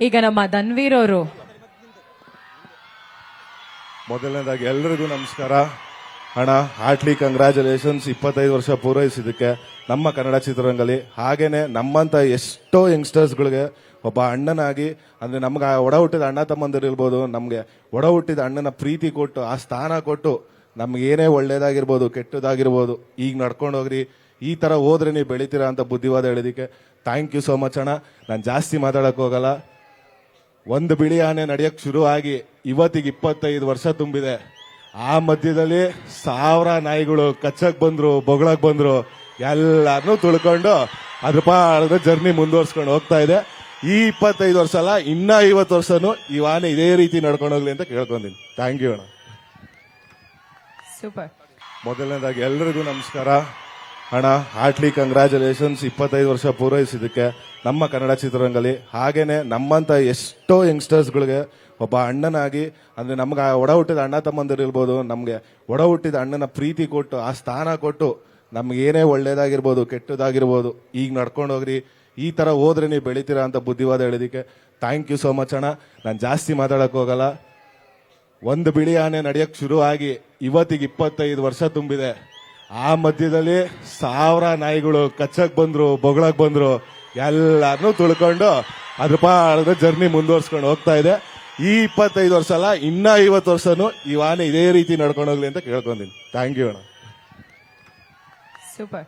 ಈಗ ನಮ್ಮ ಧನ್ವೀರ್ ಅವರು ಮೊದಲನೇದಾಗಿ ಎಲ್ರಿಗೂ ನಮಸ್ಕಾರ. ಅಣ್ಣ ಹಾರ್ಟ್ಲಿ ಕಂಗ್ರ್ಯಾಚುಲೇಷನ್ಸ್ 25 ವರ್ಷ ಪೂರೈಸಿದ್ದಕ್ಕೆ ನಮ್ಮ ಕನ್ನಡ ಚಿತ್ರರಂಗದಲ್ಲಿ. ಹಾಗೇನೆ ನಮ್ಮಂತ ಎಷ್ಟೋ ಯಂಗ್ಸ್ಟರ್ಸ್ಗಳಿಗೆ ಒಬ್ಬ ಅಣ್ಣನಾಗಿ, ಅಂದ್ರೆ ನಮ್ಗೆ ಒಡ ಹುಟ್ಟಿದ ಅಣ್ಣ ತಮ್ಮಂದಿರಿರ್ಬೋದು, ನಮ್ಗೆ ಒಡ ಹುಟ್ಟಿದ ಅಣ್ಣನ ಪ್ರೀತಿ ಕೊಟ್ಟು ಆ ಸ್ಥಾನ ಕೊಟ್ಟು ನಮ್ಗೆ ಏನೇ ಒಳ್ಳೇದಾಗಿರ್ಬೋದು ಕೆಟ್ಟದಾಗಿರ್ಬೋದು ಈಗ ನಡ್ಕೊಂಡು ಹೋಗ್ರಿ, ಈ ತರ ಹೋದ್ರೆ ನೀವು ಬೆಳಿತೀರಾ ಅಂತ ಬುದ್ಧಿವಾದ ಹೇಳಿದಕ್ಕೆ ಥ್ಯಾಂಕ್ ಯು ಸೋ ಮಚ್ ಅಣ್ಣ. ನಾನು ಜಾಸ್ತಿ ಮಾತಾಡಕ್ ಹೋಗಲ್ಲ. ಒಂದು ಬಿಳಿ ಆನೆ ನಡೆಯಕ್ ಶುರು ಆಗಿ ಇವತ್ತಿಗೆ 25 ವರ್ಷ ತುಂಬಿದೆ. ಆ ಮಧ್ಯದಲ್ಲಿ 1000 ನಾಯಿಗಳು ಕಚ್ಚಕ್ ಬಂದ್ರು, ಬೊಗಳಕ್ ಬಂದ್ರು, ಎಲ್ಲಾರನ್ನೂ ತುಳ್ಕೊಂಡು ಅದ್ರ ಪಾಡದ ಜರ್ನಿ ಮುಂದುವರ್ಸ್ಕೊಂಡು ಹೋಗ್ತಾ ಇದೆ. ಈ 25 ವರ್ಷ ಅಲ್ಲ, ಇನ್ನ 50 ವರ್ಷನೂ ಈ ಆನೆ ಇದೇ ರೀತಿ ನಡ್ಕೊಂಡು ಹೋಗ್ಲಿ ಅಂತ ಕೇಳ್ಕೊಂತೀನಿ. ಥ್ಯಾಂಕ್ ಯು ಅಣ್ಣ. ಸೂಪರ್. ಮೊದಲನೇದಾಗಿ ಎಲ್ರಿಗೂ ನಮಸ್ಕಾರ. ಅಣ್ಣ ಹಾರ್ಟ್ಲಿ ಕಂಗ್ರ್ಯಾಚುಲೇಷನ್ಸ್ 25 ವರ್ಷ ಪೂರೈಸಿದ್ದಕ್ಕೆ ನಮ್ಮ ಕನ್ನಡ ಚಿತ್ರರಂಗದಲ್ಲಿ. ಹಾಗೇನೆ ನಮ್ಮಂತ ಎಷ್ಟೋ ಯಂಗ್ಸ್ಟರ್ಸ್ಗಳಿಗೆ ಒಬ್ಬ ಅಣ್ಣನಾಗಿ, ಅಂದ್ರೆ ನಮ್ಗೆ ಒಡ ಹುಟ್ಟಿದ ಅಣ್ಣ ತಮ್ಮಂದಿರಿರ್ಬೋದು, ನಮ್ಗೆ ಒಡ ಹುಟ್ಟಿದ ಅಣ್ಣನ ಪ್ರೀತಿ ಕೊಟ್ಟು ಆ ಸ್ಥಾನ ಕೊಟ್ಟು ನಮ್ಗೆ ಏನೇ ಒಳ್ಳೇದಾಗಿರ್ಬೋದು ಕೆಟ್ಟದಾಗಿರ್ಬೋದು ಈಗ ನಡ್ಕೊಂಡು ಹೋಗ್ರಿ, ಈ ತರ ಹೋದ್ರೆ ನೀವು ಬೆಳಿತೀರಾ ಅಂತ ಬುದ್ಧಿವಾದ ಹೇಳಿದಕ್ಕೆ ಥ್ಯಾಂಕ್ ಯು ಸೋ ಮಚ್ ಅಣ್ಣ. ನಾನು ಜಾಸ್ತಿ ಮಾತಾಡಕ್ ಹೋಗಲ್ಲ. ಒಂದು ಬಿಳಿ ಆನೆ ನಡೆಯಕ್ ಶುರು ಆಗಿ ಇವತ್ತಿಗೆ 25 ವರ್ಷ ತುಂಬಿದೆ. ಆ ಮಧ್ಯದಲ್ಲಿ 1000 ನಾಯಿಗಳು ಕಚ್ಚಕ್ ಬಂದ್ರು, ಬೊಗಳಕ್ ಬಂದ್ರು, ಎಲ್ಲಾರನ್ನೂ ತುಳ್ಕೊಂಡು ಅದ್ರ ಪಾಡದ ಜರ್ನಿ ಮುಂದುವರ್ಸ್ಕೊಂಡು ಹೋಗ್ತಾ ಇದೆ. ಈ 25 ವರ್ಷ ಅಲ್ಲ, ಇನ್ನ 50 ವರ್ಷನೂ ಈ ಆನೆ ಇದೇ ರೀತಿ ನಡ್ಕೊಂಡು ಹೋಗ್ಲಿ ಅಂತ ಕೇಳ್ಕೊಂತೀನಿ. ಥ್ಯಾಂಕ್ ಯು ಅಣ್ಣ. ಸೂಪರ್.